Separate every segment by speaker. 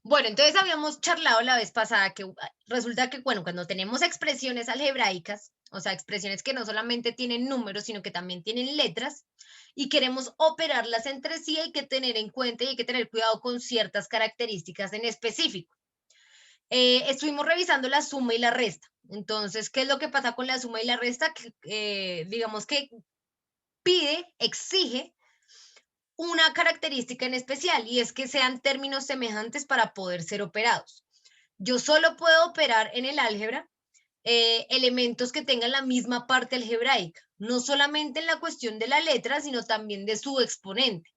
Speaker 1: Bueno, entonces habíamos charlado la vez pasada que resulta que, bueno, cuando tenemos expresiones algebraicas, o sea, expresiones que no solamente tienen números, sino que también tienen letras, y queremos operarlas entre sí, hay que tener en cuenta y hay que tener cuidado con ciertas características en específico. Estuvimos revisando la suma y la resta. Entonces, ¿qué es lo que pasa con la suma y la resta? Que, digamos que pide, exige una característica en especial y es que sean términos semejantes para poder ser operados. Yo solo puedo operar en el álgebra elementos que tengan la misma parte algebraica, no solamente en la cuestión de la letra, sino también de su exponente.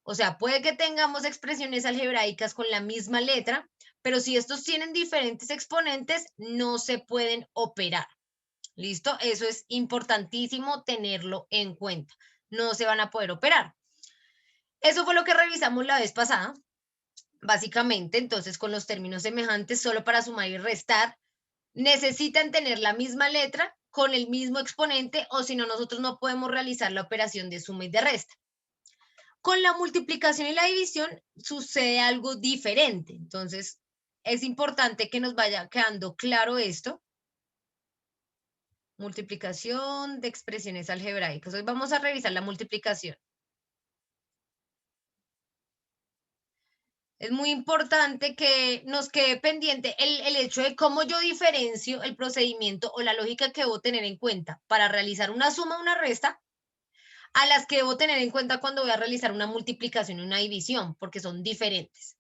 Speaker 1: O sea, puede que tengamos expresiones algebraicas con la misma letra, pero si estos tienen diferentes exponentes, no se pueden operar. ¿Listo? Eso es importantísimo tenerlo en cuenta. No se van a poder operar. Eso fue lo que revisamos la vez pasada, básicamente. Entonces, con los términos semejantes, solo para sumar y restar, necesitan tener la misma letra con el mismo exponente, o si no, nosotros no podemos realizar la operación de suma y de resta. Con la multiplicación y la división sucede algo diferente. Entonces, es importante que nos vaya quedando claro esto. Multiplicación de expresiones algebraicas. Hoy vamos a revisar la multiplicación. Es muy importante que nos quede pendiente el hecho de cómo yo diferencio el procedimiento o la lógica que debo tener en cuenta para realizar una suma o una resta a las que debo tener en cuenta cuando voy a realizar una multiplicación y una división, porque son diferentes.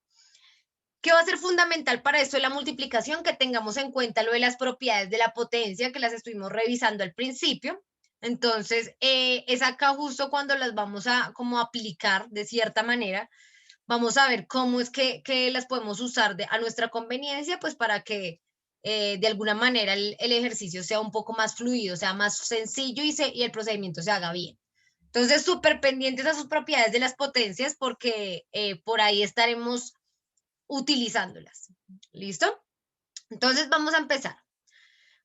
Speaker 1: ¿Qué va a ser fundamental para esto de la multiplicación? Que tengamos en cuenta lo de las propiedades de la potencia, que las estuvimos revisando al principio. Entonces, es acá justo cuando las vamos a como aplicar de cierta manera. Vamos a ver cómo es que las podemos usar a nuestra conveniencia, pues para que de alguna manera el ejercicio sea un poco más fluido, sea más sencillo y el procedimiento se haga bien. Entonces, súper pendientes a sus propiedades de las potencias porque por ahí estaremos utilizándolas. ¿Listo? Entonces, vamos a empezar.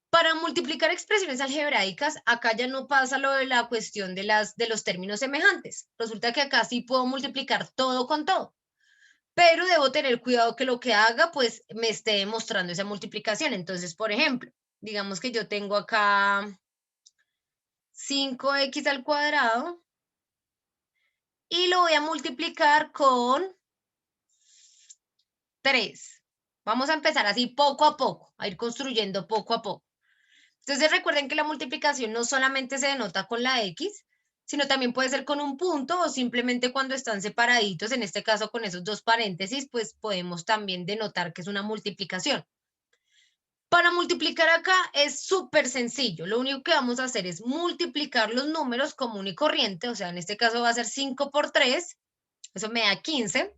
Speaker 1: Para multiplicar expresiones algebraicas, acá ya no pasa lo de la cuestión de los términos semejantes. Resulta que acá sí puedo multiplicar todo con todo, pero debo tener cuidado que lo que haga, pues, me esté demostrando esa multiplicación. Entonces, por ejemplo, digamos que yo tengo acá 5x al cuadrado y lo voy a multiplicar con 3. Vamos a empezar así poco a poco, a ir construyendo poco a poco. Entonces recuerden que la multiplicación no solamente se denota con la X, sino también puede ser con un punto o simplemente cuando están separaditos, en este caso con esos dos paréntesis, pues podemos también denotar que es una multiplicación. Para multiplicar acá es súper sencillo. Lo único que vamos a hacer es multiplicar los números común y corriente, o sea, en este caso va a ser 5 por 3, eso me da 15,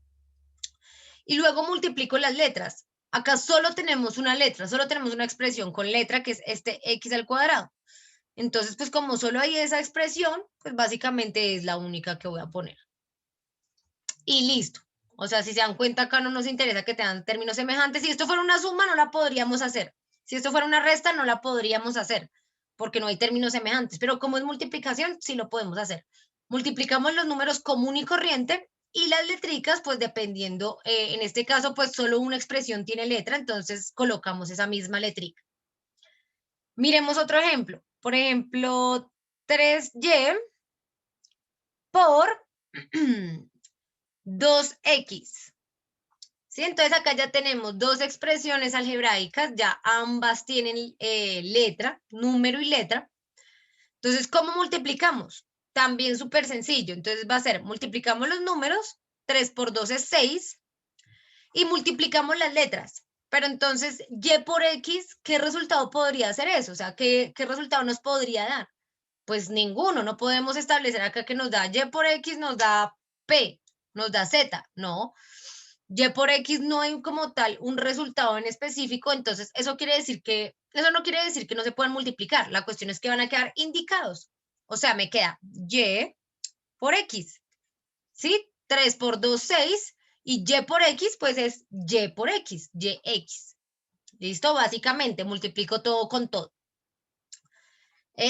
Speaker 1: y luego multiplico las letras. Acá solo tenemos una letra, solo tenemos una expresión con letra, que es este x al cuadrado. Entonces, pues como solo hay esa expresión, pues básicamente es la única que voy a poner. Y listo. O sea, si se dan cuenta, acá no nos interesa que tengan términos semejantes. Si esto fuera una suma, no la podríamos hacer. Si esto fuera una resta, no la podríamos hacer, porque no hay términos semejantes. Pero como es multiplicación, sí lo podemos hacer. Multiplicamos los números común y corriente y las letricas, pues dependiendo, en este caso, pues solo una expresión tiene letra, entonces colocamos esa misma letrica. Miremos otro ejemplo. Por ejemplo, 3y por 2x. ¿Sí? Entonces acá ya tenemos dos expresiones algebraicas, ya ambas tienen letra, número y letra. Entonces, ¿cómo multiplicamos? También súper sencillo. Entonces va a ser, multiplicamos los números, 3 por 2 es 6, y multiplicamos las letras. Pero entonces, y por x, ¿qué resultado podría ser eso? O sea, ¿qué resultado nos podría dar? Pues ninguno, no podemos establecer acá que nos da y por x, nos da p, nos da z, no. Y por x no hay como tal un resultado en específico, entonces eso no quiere decir que no se puedan multiplicar, la cuestión es que van a quedar indicados. O sea, me queda y por x, ¿sí? 3 por 2, 6, y y por x, pues es y por x, yx. ¿Listo? Básicamente multiplico todo con todo.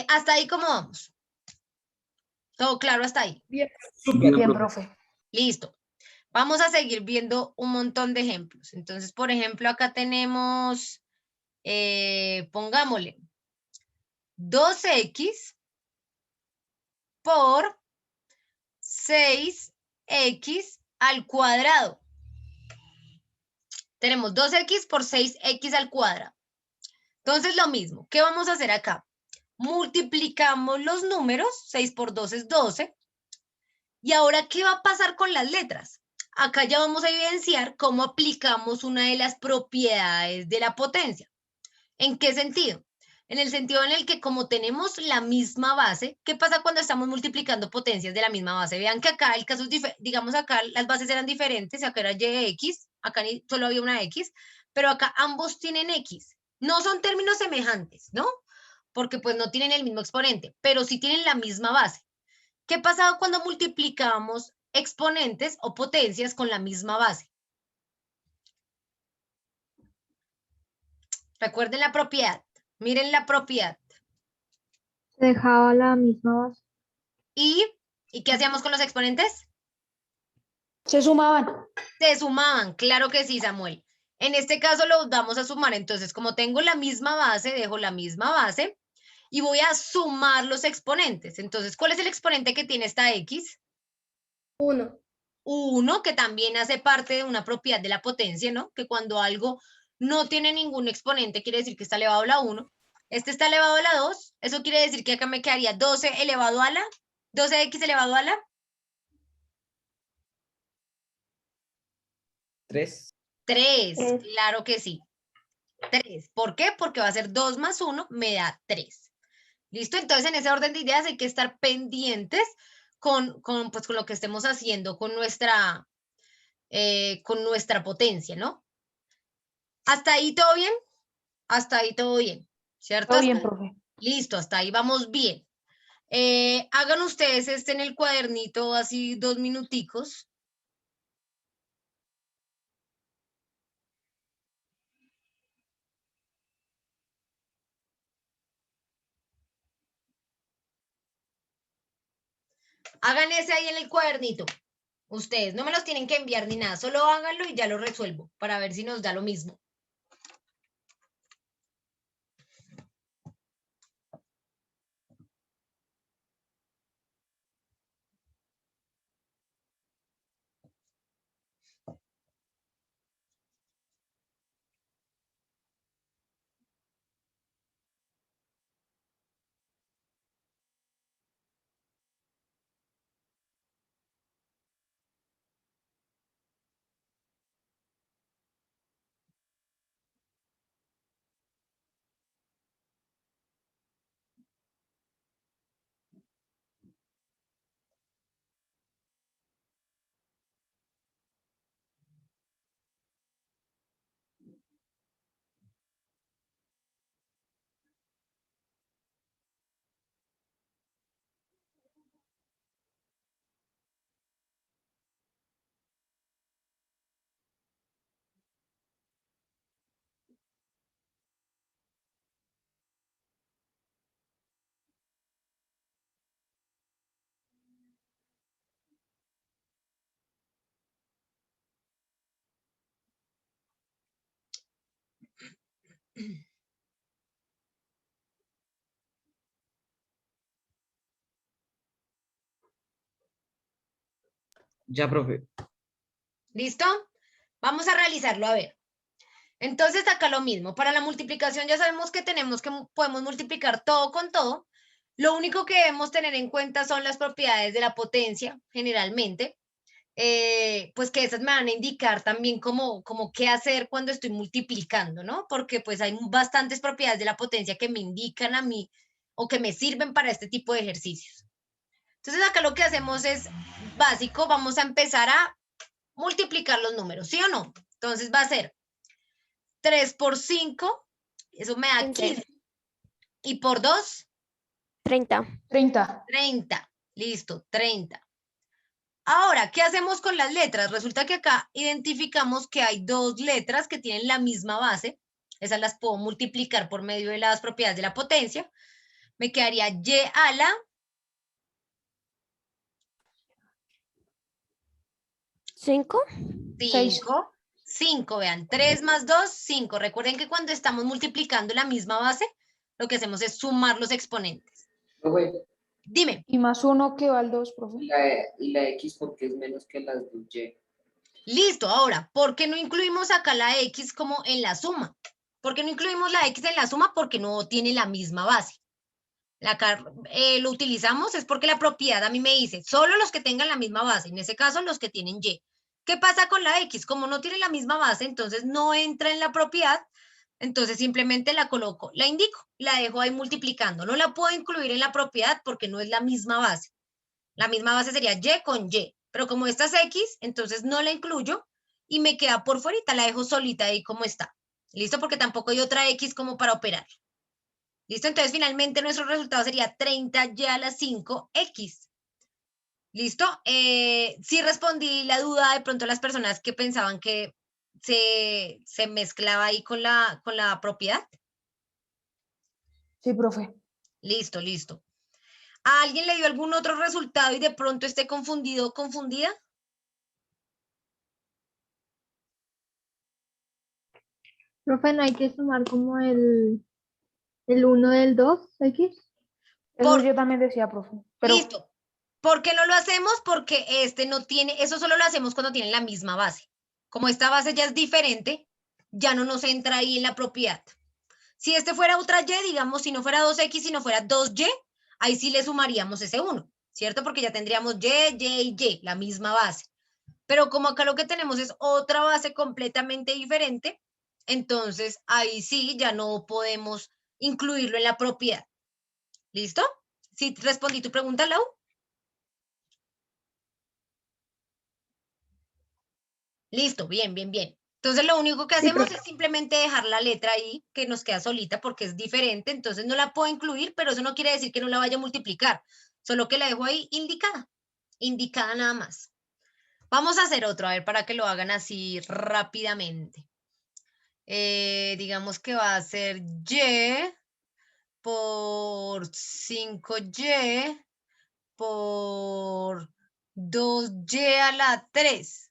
Speaker 1: Hasta ahí, ¿cómo vamos? ¿Todo claro hasta ahí?
Speaker 2: Bien,
Speaker 3: Bien,
Speaker 2: bien,
Speaker 3: profe.
Speaker 2: profe.
Speaker 1: Listo. Vamos a seguir viendo un montón de ejemplos. Entonces, por ejemplo, acá tenemos, pongámosle, 2x por 6x al cuadrado. Tenemos 2x por 6x al cuadrado. Entonces, lo mismo. ¿Qué vamos a hacer acá? Multiplicamos los números. 6 por 2 es 12. ¿Y ahora qué va a pasar con las letras? Acá ya vamos a evidenciar cómo aplicamos una de las propiedades de la potencia. ¿En qué sentido? En el sentido en el que como tenemos la misma base, ¿qué pasa cuando estamos multiplicando potencias de la misma base? Vean que acá el caso es digamos acá las bases eran diferentes, acá era y acá solo había una x, pero acá ambos tienen x. No son términos semejantes, ¿no? Porque pues no tienen el mismo exponente, pero sí tienen la misma base. ¿Qué pasa cuando multiplicamos exponentes o potencias con la misma base? Recuerden la propiedad, miren la propiedad.
Speaker 2: Se dejaba la misma base.
Speaker 1: ¿Y qué hacíamos con los exponentes?
Speaker 2: Se sumaban.
Speaker 1: Se sumaban, claro que sí, Samuel. En este caso los vamos a sumar, entonces como tengo la misma base, dejo la misma base y voy a sumar los exponentes. Entonces, ¿cuál es el exponente que tiene esta x?
Speaker 2: 1.
Speaker 1: 1, que también hace parte de una propiedad de la potencia, ¿no? Que cuando algo no tiene ningún exponente, quiere decir que está elevado a la 1. Este está elevado a la 2, eso quiere decir que acá me quedaría 12 elevado a la, 12x elevado a la
Speaker 3: 3.
Speaker 1: 3, claro que sí. 3. ¿Por qué? Porque va a ser 2 más 1, me da 3. ¿Listo? Entonces, en ese orden de ideas hay que estar pendientes pues, con lo que estemos haciendo con nuestra potencia, ¿no? ¿Hasta ahí todo bien? Hasta ahí todo bien, ¿cierto?
Speaker 2: Todo bien, profe.
Speaker 1: Listo, hasta ahí vamos bien. Hagan ustedes en el cuadernito así 2 minuticos. Hagan ese ahí en el cuadernito. Ustedes no me los tienen que enviar ni nada, solo háganlo y ya lo resuelvo para ver si nos da lo mismo.
Speaker 3: Ya, profe.
Speaker 1: ¿Listo? Vamos a realizarlo, a ver. Entonces acá lo mismo, para la multiplicación ya sabemos que podemos multiplicar todo con todo. Lo único que debemos tener en cuenta son las propiedades de la potencia, generalmente. Pues que esas me van a indicar también cómo qué hacer cuando estoy multiplicando, ¿no? Porque pues hay bastantes propiedades de la potencia que me indican a mí o que me sirven para este tipo de ejercicios. Entonces acá lo que hacemos es básico, vamos a empezar a multiplicar los números, ¿sí o no? Entonces va a ser 3 por 5, eso me da 15. Y por 2,
Speaker 2: 30.
Speaker 1: 30. Listo, 30. Ahora, ¿qué hacemos con las letras? Resulta que acá identificamos que hay dos letras que tienen la misma base. Esas las puedo multiplicar por medio de las propiedades de la potencia. Me quedaría y a la
Speaker 2: 5.
Speaker 1: 5. 5, vean, 3 más 2, 5. Recuerden que cuando estamos multiplicando la misma base, lo que hacemos es sumar los exponentes.
Speaker 3: Profe,
Speaker 1: Dime,
Speaker 2: Y más 1 que va al 2, profe.
Speaker 3: y la X porque es menos que las dos Y.
Speaker 1: listo, ahora, ¿por qué no incluimos acá la X como en la suma? ¿Por qué no incluimos la X en la suma? Porque no tiene la misma base. Lo utilizamos es porque la propiedad a mí me dice, solo los que tengan la misma base, en ese caso los que tienen Y. ¿Qué pasa con la X? Como no tiene la misma base, entonces no entra en la propiedad, entonces simplemente la coloco, la indico, la dejo ahí multiplicando. No la puedo incluir en la propiedad porque no es la misma base. La misma base sería Y con Y, pero como esta es X, entonces no la incluyo y me queda por fuera, la dejo solita ahí como está. ¿Listo? Porque tampoco hay otra X como para operar. ¿Listo? Entonces, finalmente, nuestro resultado sería 30y a la 5x. ¿Listo? Sí respondí la duda de pronto a las personas que pensaban que se mezclaba ahí con la propiedad.
Speaker 2: Sí, profe.
Speaker 1: Listo, listo. ¿A alguien le dio algún otro resultado y de pronto esté confundido o confundida?
Speaker 2: Profe, no hay que sumar como el 1 del 2, X. Eso
Speaker 1: Por-
Speaker 2: yo también decía, profe. Pero
Speaker 1: Listo. ¿Por qué no lo hacemos? Porque este no tiene, eso solo lo hacemos cuando tienen la misma base. Como esta base ya es diferente, ya no nos entra ahí en la propiedad. Si este fuera otra Y, digamos, si no fuera 2X, si no fuera 2Y, ahí sí le sumaríamos ese 1, ¿cierto? Porque ya tendríamos Y, la misma base. Pero como acá lo que tenemos es otra base completamente diferente, entonces ahí sí ya no podemos incluirlo en la propiedad. ¿Listo? ¿Sí respondí tu pregunta, Lau? Listo, bien, bien, bien. Entonces lo único que hacemos es simplemente dejar la letra ahí, que nos queda solita porque es diferente, entonces no la puedo incluir, pero eso no quiere decir que no la vaya a multiplicar, solo que la dejo ahí indicada nada más. Vamos a hacer otro, a ver, para que lo hagan así rápidamente. Digamos que va a ser Y por 5Y por 2Y a la 3.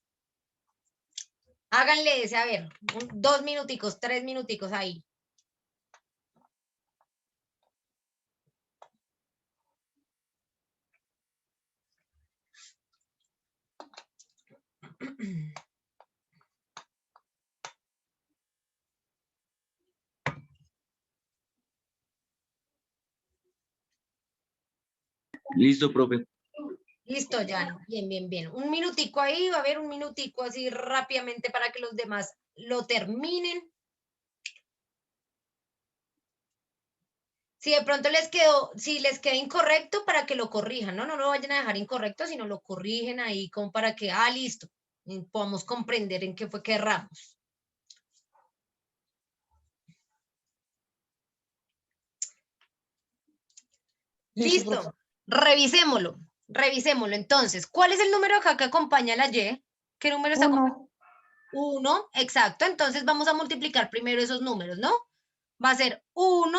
Speaker 1: Háganle ese, a ver, 2 minuticos, 3 minuticos ahí.
Speaker 3: Listo, profe.
Speaker 1: Listo, Jan. Bien, bien, bien. Un minutico ahí, va a haber un minutico así rápidamente para que los demás lo terminen. Si de pronto les quedó, si les queda incorrecto, para que lo corrijan, ¿no? No lo vayan a dejar incorrecto, sino lo corrigen ahí como para que, listo, y podamos comprender en qué fue que erramos. Listo. Revisémoslo. Revisémoslo. Entonces, ¿cuál es el número acá que acompaña a la Y? ¿Qué número está acompañando? 1, exacto. Entonces vamos a multiplicar primero esos números, ¿no? Va a ser 1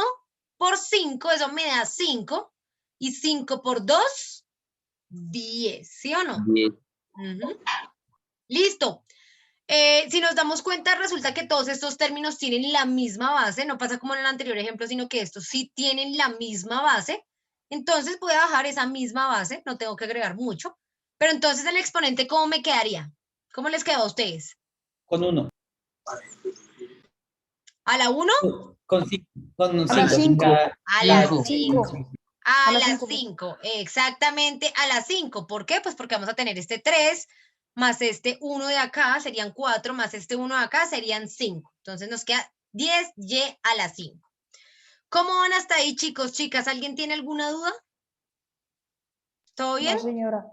Speaker 1: por 5, eso me da 5. Y 5 por 2, 10, ¿sí o no?
Speaker 3: 10.
Speaker 1: Listo. Si nos damos cuenta, resulta que todos estos términos tienen la misma base, no pasa como en el anterior ejemplo, sino que estos sí tienen la misma base. Entonces voy a bajar esa misma base, no tengo que agregar mucho. Pero entonces el exponente, ¿cómo me quedaría? ¿Cómo les quedó a ustedes?
Speaker 3: Con 1.
Speaker 1: ¿A la 1?
Speaker 3: Con 5.
Speaker 2: A las 5.
Speaker 1: A las 5.
Speaker 2: 5.
Speaker 1: A
Speaker 2: A las
Speaker 1: las
Speaker 2: 5.
Speaker 1: 5, exactamente a las 5. ¿Por qué? Pues porque vamos a tener este 3 más este 1 de acá, serían 4, más este 1 de acá, serían 5. Entonces nos queda 10y a las 5. ¿Cómo van hasta ahí, chicos, chicas? ¿Alguien tiene alguna duda? ¿Todo bien?
Speaker 2: No, señora.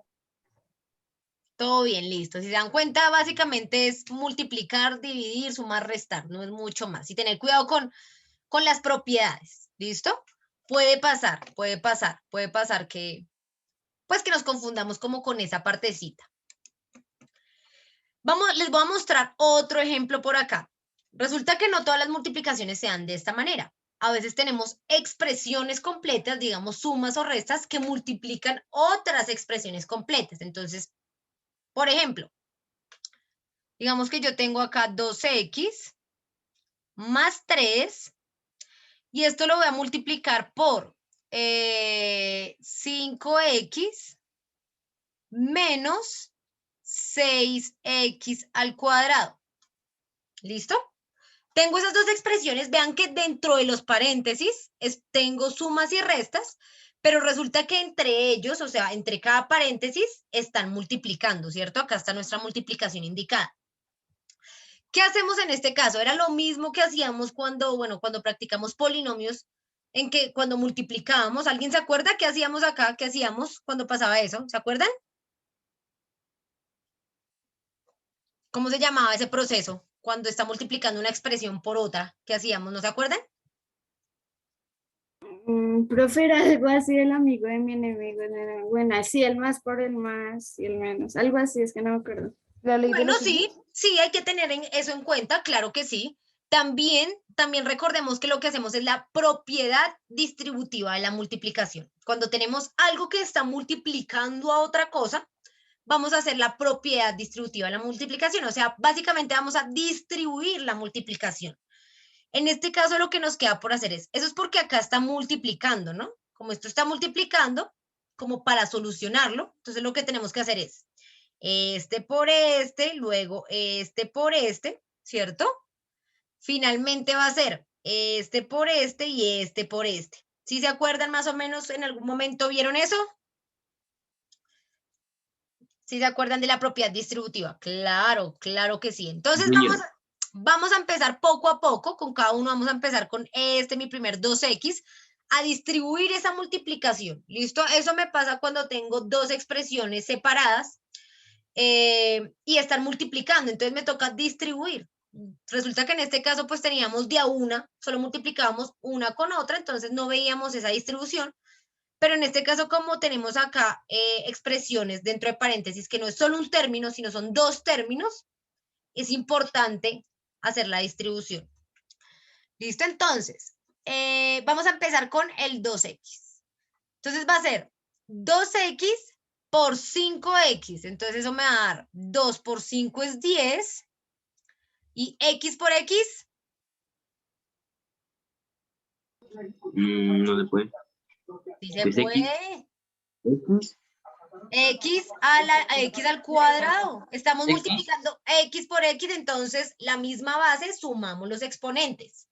Speaker 1: Todo bien, listo. Si se dan cuenta, básicamente es multiplicar, dividir, sumar, restar, no es mucho más. Y tener cuidado con las propiedades, ¿listo? Puede pasar que, pues que nos confundamos como con esa partecita. Les voy a mostrar otro ejemplo por acá. Resulta que no todas las multiplicaciones se dan de esta manera. A veces tenemos expresiones completas, digamos sumas o restas, que multiplican otras expresiones completas. Entonces, por ejemplo, Digamos que yo tengo acá 2x más 3, y esto lo voy a multiplicar por 5x menos 6x al cuadrado. ¿Listo? Tengo esas dos expresiones. Vean que dentro de los paréntesis tengo sumas y restas, pero resulta que entre ellos, o sea, entre cada paréntesis, están multiplicando, ¿cierto? Acá está nuestra multiplicación indicada. ¿Qué hacemos en este caso? Era lo mismo que hacíamos cuando, bueno, cuando practicamos polinomios, en que cuando multiplicábamos, ¿alguien se acuerda qué hacíamos acá? ¿Qué hacíamos cuando pasaba eso? ¿Se acuerdan? ¿Cómo se llamaba ese proceso? Cuando está multiplicando una expresión por otra, ¿qué hacíamos? ¿No se acuerdan?
Speaker 4: Profe, era algo así el amigo de mi enemigo. Bueno, sí, el más por el más y el menos. Algo así, es que no me acuerdo.
Speaker 2: La ley de
Speaker 1: Bueno,
Speaker 2: los
Speaker 1: sí,
Speaker 2: signos.
Speaker 1: sí, hay que tener eso en cuenta, claro que sí. También recordemos que lo que hacemos es la propiedad distributiva de la multiplicación. Cuando tenemos algo que está multiplicando a otra cosa, vamos a hacer la propiedad distributiva de la multiplicación. O sea, básicamente vamos a distribuir la multiplicación. En este caso lo que nos queda por hacer es, eso es porque acá está multiplicando, ¿no? Como esto está multiplicando, como para solucionarlo, entonces lo que tenemos que hacer es este por este, luego este por este, ¿cierto? Finalmente va a ser este por este y este por este. ¿Sí se acuerdan más o menos en algún momento vieron eso? ¿Sí se acuerdan de la propiedad distributiva? Claro, claro que sí. Entonces vamos a empezar poco a poco, con cada uno vamos a empezar con mi primer 2x, a distribuir esa multiplicación. ¿Listo? Eso me pasa cuando tengo dos expresiones separadas y están multiplicando, entonces me toca distribuir. Resulta que en este caso pues teníamos de a una, solo multiplicábamos una con otra, entonces no veíamos esa distribución, pero en este caso como tenemos acá expresiones dentro de paréntesis que no es solo un término, sino son dos términos, es importante hacer la distribución. ¿Listo? Entonces, vamos a empezar con el 2x. Entonces va a ser 2x por 5x. Entonces eso me va a dar 2 por 5 es 10. ¿Y x por x?
Speaker 3: No se puede.
Speaker 1: Sí se
Speaker 3: Pues
Speaker 1: puede.
Speaker 3: X.
Speaker 1: X al cuadrado. Estamos
Speaker 3: X.
Speaker 1: multiplicando x por x, entonces la misma base, sumamos los exponentes.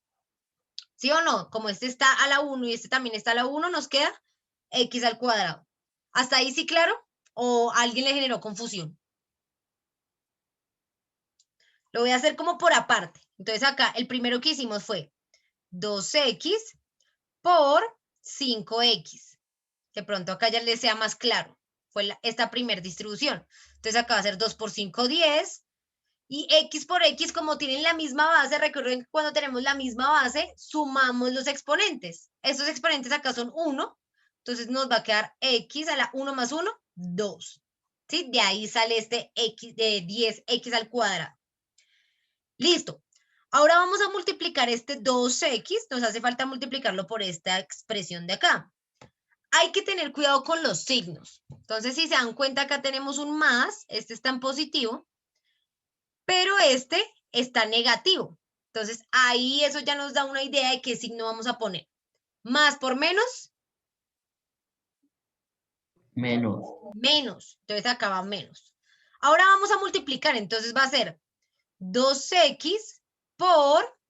Speaker 1: ¿Sí o no? Como este está a la 1 y este también está a la 1, nos queda x al cuadrado. ¿Hasta ahí sí claro? ¿O a alguien le generó confusión? Lo voy a hacer como por aparte. Entonces acá el primero que hicimos fue 2x por 5x. De pronto acá ya les sea más claro. Fue esta primera distribución. Entonces acá va a ser 2 por 5, 10. Y x por x, como tienen la misma base, recuerden que cuando tenemos la misma base, sumamos los exponentes. Estos exponentes acá son 1. Entonces nos va a quedar x a la 1 más 1, 2. ¿Sí? De ahí sale este x de 10x al cuadrado. Listo. Ahora vamos a multiplicar este 2x. Nos hace falta multiplicarlo por esta expresión de acá. Hay que tener cuidado con los signos. Entonces, si se dan cuenta, acá tenemos un más. Este está en positivo. Pero este está negativo. Entonces, ahí eso ya nos da una idea de qué signo vamos a poner. Más por menos.
Speaker 3: Menos.
Speaker 1: Menos. Entonces, acá va menos. Ahora vamos a multiplicar. Entonces, va a ser 2x por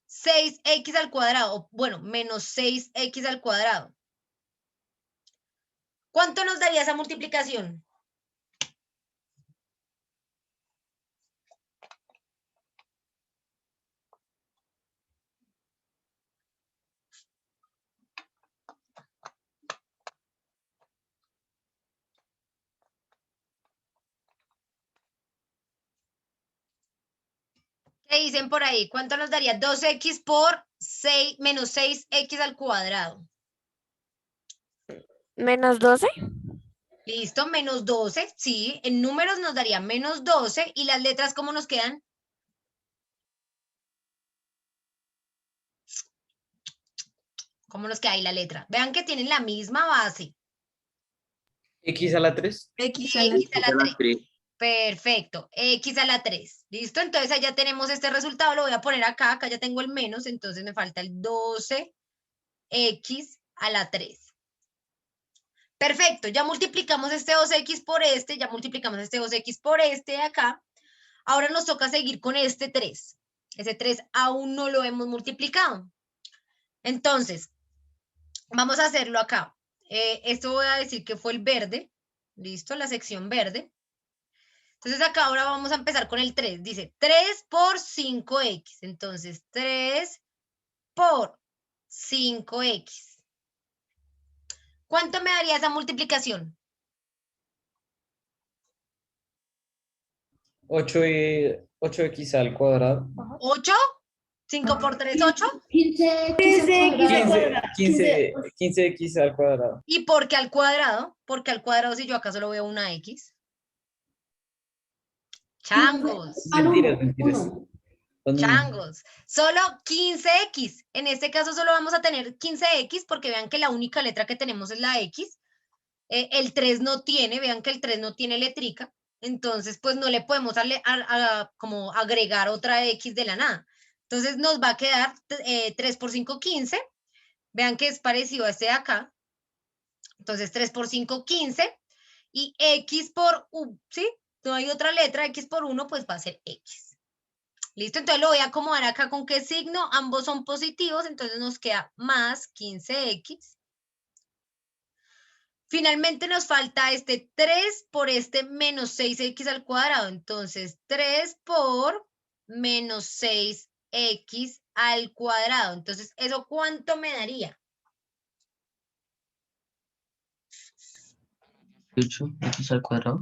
Speaker 1: 6x al cuadrado. Bueno, menos 6x al cuadrado. ¿Cuánto nos daría esa multiplicación? ¿Qué dicen por ahí? ¿Cuánto nos daría 2x por 6 menos 6x al cuadrado?
Speaker 5: Menos 12.
Speaker 1: Listo, menos 12, sí, en números nos daría menos 12 y las letras, ¿cómo nos quedan? ¿Cómo nos queda ahí la letra? Vean que tienen la misma base.
Speaker 3: X a la 3.
Speaker 2: X
Speaker 1: Sí,
Speaker 2: a la
Speaker 1: X a la 3. Perfecto, x a la 3. ¿Listo? Entonces ahí ya tenemos este resultado, lo voy a poner acá, acá ya tengo el menos, entonces me falta el 12x a la 3. Perfecto, ya multiplicamos este 2x por este, ya multiplicamos este 2x por este de acá. Ahora nos toca seguir con este 3. Ese 3 aún no lo hemos multiplicado. Entonces, vamos a hacerlo acá. Esto voy a decir que fue el verde. ¿Listo? La sección verde. Entonces acá ahora vamos a empezar con el 3. Dice 3 por 5x. Entonces 3 por 5x. ¿Cuánto me daría esa multiplicación?
Speaker 5: 8x al cuadrado.
Speaker 1: ¿8? ¿5 por 3, 8?
Speaker 5: 15x al cuadrado.
Speaker 1: ¿Y por qué al cuadrado? Porque al cuadrado si yo acá solo veo una x. Changos.
Speaker 5: Mentiras. Son-
Speaker 1: Changos. Solo 15x. En este caso solo vamos a tener 15x porque vean que la única letra que tenemos es la x. El 3 no tiene, vean que el 3 no tiene letrica. Entonces, pues no le podemos como agregar otra x de la nada. Entonces nos va a quedar 3 por 5, 15. Vean que es parecido a este de acá. Entonces 3 por 5, 15. Y x por u, ¿sí? No hay otra letra, x por 1, pues va a ser x. ¿Listo? Entonces lo voy a acomodar acá con qué signo. Ambos son positivos, entonces nos queda más 15x. Finalmente nos falta este 3 por este menos 6x al cuadrado. Entonces 3 por menos 6x al cuadrado. Entonces, ¿eso cuánto me daría?
Speaker 3: 18x al cuadrado.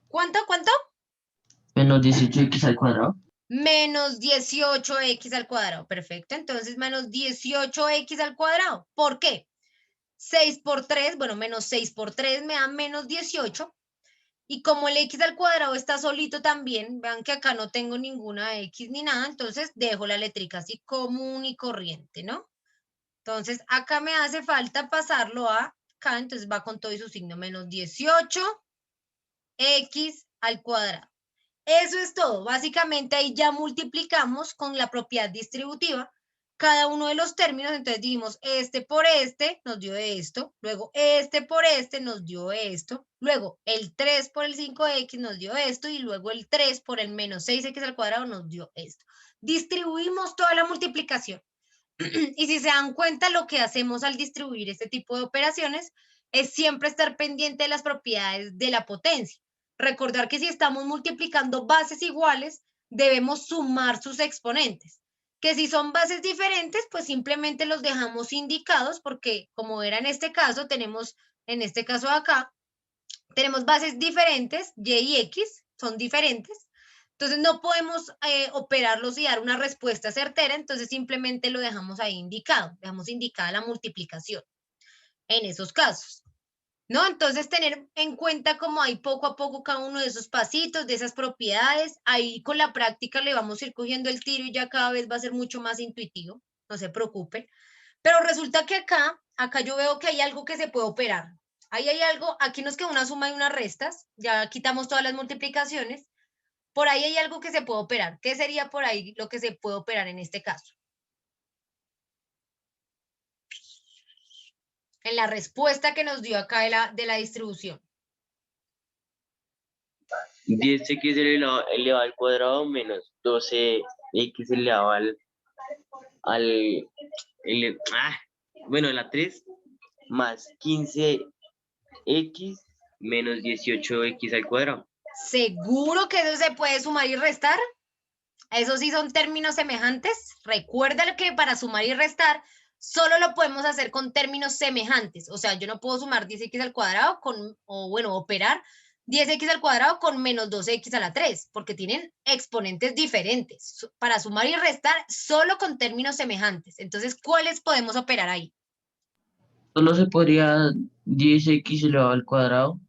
Speaker 1: ¿Cuánto?
Speaker 3: Menos 18x al cuadrado.
Speaker 1: Menos 18x al cuadrado. Perfecto. Entonces, menos 18x al cuadrado. ¿Por qué? 6 por 3, bueno, menos 6 por 3 me da menos 18. Y como el x al cuadrado está solito también, vean que acá no tengo ninguna x ni nada, entonces dejo la letrica así común y corriente, ¿no? Entonces, acá me hace falta pasarlo a acá, entonces va con todo y su signo, menos 18x al cuadrado. Eso es todo. Básicamente ahí ya multiplicamos con la propiedad distributiva cada uno de los términos. Entonces dijimos, este por este nos dio esto. Luego, este por este nos dio esto. Luego, el 3 por el 5x nos dio esto. Y luego, el 3 por el menos 6x al cuadrado nos dio esto. Distribuimos toda la multiplicación. Y si se dan cuenta, lo que hacemos al distribuir este tipo de operaciones es siempre estar pendiente de las propiedades de la potencia. Recordar que si estamos multiplicando bases iguales, debemos sumar sus exponentes. Que si son bases diferentes, pues simplemente los dejamos indicados porque como era en este caso, tenemos, en este caso de acá, tenemos bases diferentes, y y x, son diferentes. Entonces no podemos operarlos y dar una respuesta certera, entonces simplemente lo dejamos ahí indicado, dejamos indicada la multiplicación en esos casos. ¿No? Entonces, tener en cuenta cómo hay poco a poco cada uno de esos pasitos, de esas propiedades, ahí con la práctica le vamos a ir cogiendo el tiro y ya cada vez va a ser mucho más intuitivo, no se preocupen. Pero resulta que acá yo veo que hay algo que se puede operar. Ahí hay algo, aquí nos queda una suma y unas restas, ya quitamos todas las multiplicaciones. Por ahí hay algo que se puede operar. ¿Qué sería por ahí lo que se puede operar en este caso? En la respuesta que nos dio acá de la distribución.
Speaker 6: 10x elevado al cuadrado menos 12x elevado bueno, la 3 más 15x menos 18x al cuadrado.
Speaker 1: ¿Seguro que eso se puede sumar y restar? Esos sí son términos semejantes. Recuerda que para sumar y restar solo lo podemos hacer con términos semejantes. O sea, yo no puedo sumar 10x al cuadrado operar 10x al cuadrado con menos 12x a la 3, porque tienen exponentes diferentes. Para sumar y restar solo con términos semejantes. Entonces, ¿cuáles podemos operar ahí?
Speaker 3: Solo se podría 10x elevado al cuadrado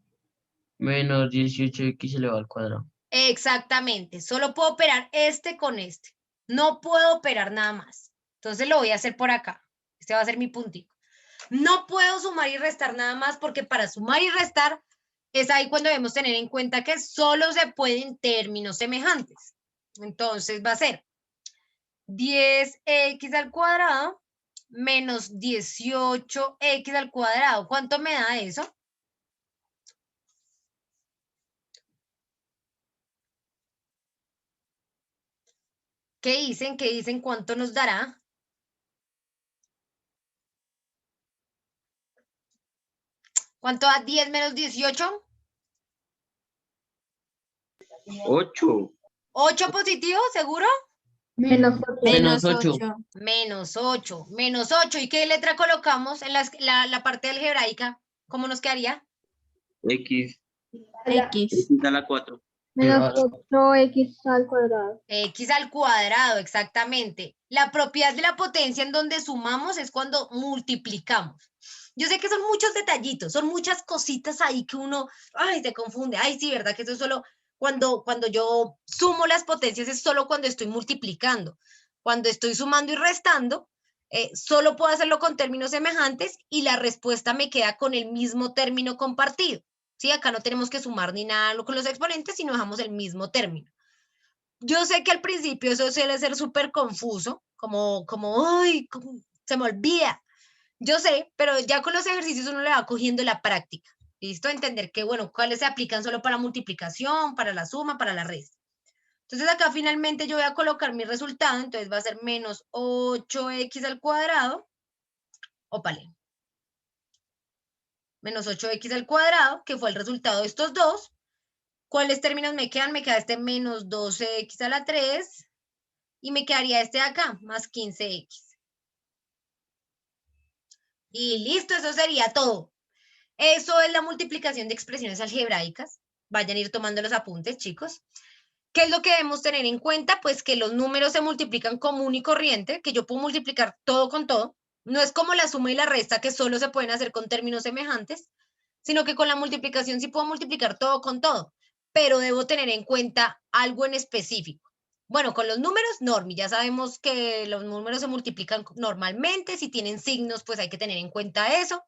Speaker 3: menos 18x elevado al cuadrado.
Speaker 1: Exactamente, solo puedo operar este con este. No puedo operar nada más. Entonces lo voy a hacer por acá. Este va a ser mi puntito. No puedo sumar y restar nada más porque para sumar y restar es ahí cuando debemos tener en cuenta que solo se pueden términos semejantes. Entonces va a ser 10x al cuadrado menos 18x al cuadrado. ¿Cuánto me da eso? ¿Qué dicen? ¿Qué dicen? ¿Cuánto nos dará? ¿Cuánto da 10 menos 18?
Speaker 6: 8.
Speaker 1: 8 positivo, ¿seguro?
Speaker 2: Menos
Speaker 3: Menos 8.
Speaker 1: Menos 8. Menos 8. ¿Y qué letra colocamos en la parte algebraica? ¿Cómo nos quedaría?
Speaker 6: X.
Speaker 4: X.
Speaker 6: X a la 4.
Speaker 2: menos 8x al cuadrado.
Speaker 1: X al cuadrado, exactamente. La propiedad de la potencia en donde sumamos es cuando multiplicamos. Yo sé que son muchos detallitos, son muchas cositas ahí que uno, ay, se confunde. Ay, sí, ¿verdad? Que eso es solo cuando yo sumo las potencias, es solo cuando estoy multiplicando. Cuando estoy sumando y restando, solo puedo hacerlo con términos semejantes y la respuesta me queda con el mismo término compartido. ¿Sí? Acá no tenemos que sumar ni nada con los exponentes, sino dejamos el mismo término. Yo sé que al principio eso suele ser súper confuso, ay, se me olvida. Yo sé, pero ya con los ejercicios uno le va cogiendo la práctica. ¿Listo? Entender que, bueno, cuáles se aplican solo para multiplicación, para la suma, para la resta. Entonces acá finalmente yo voy a colocar mi resultado, entonces va a ser menos 8x al cuadrado, ópale, menos 8x al cuadrado, que fue el resultado de estos dos. ¿Cuáles términos me quedan? Me queda este menos 12x a la 3 y me quedaría este de acá, más 15x. Y listo, eso sería todo. Eso es la multiplicación de expresiones algebraicas. Vayan a ir tomando los apuntes, chicos. ¿Qué es lo que debemos tener en cuenta? Pues que los números se multiplican común y corriente, que yo puedo multiplicar todo con todo. No es como la suma y la resta, que solo se pueden hacer con términos semejantes, sino que con la multiplicación sí puedo multiplicar todo con todo, pero debo tener en cuenta algo en específico. Bueno, con los números, Normi, ya sabemos que los números se multiplican normalmente, si tienen signos, pues hay que tener en cuenta eso.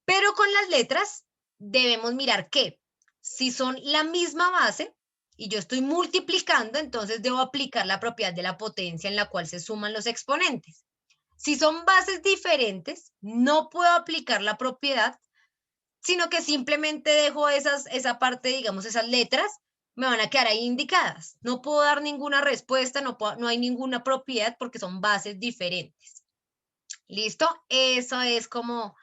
Speaker 1: Pero con las letras debemos mirar que si son la misma base y yo estoy multiplicando, entonces debo aplicar la propiedad de la potencia en la cual se suman los exponentes. Si son bases diferentes, no puedo aplicar la propiedad, sino que simplemente dejo esa parte, digamos, esas letras, me van a quedar ahí indicadas. No puedo dar ninguna respuesta, no hay ninguna propiedad porque son bases diferentes. ¿Listo? Eso es como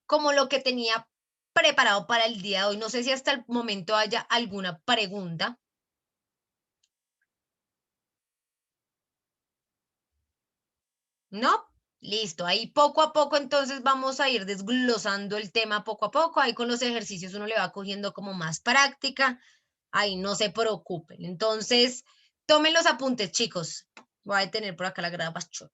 Speaker 1: lo que tenía preparado para el día de hoy. No sé si hasta el momento haya alguna pregunta. ¿No? Listo, ahí poco a poco entonces vamos a ir desglosando el tema poco a poco, ahí con los ejercicios uno le va cogiendo como más práctica, ahí no se preocupen. Entonces, tomen los apuntes, chicos. Voy a tener por acá la grabación.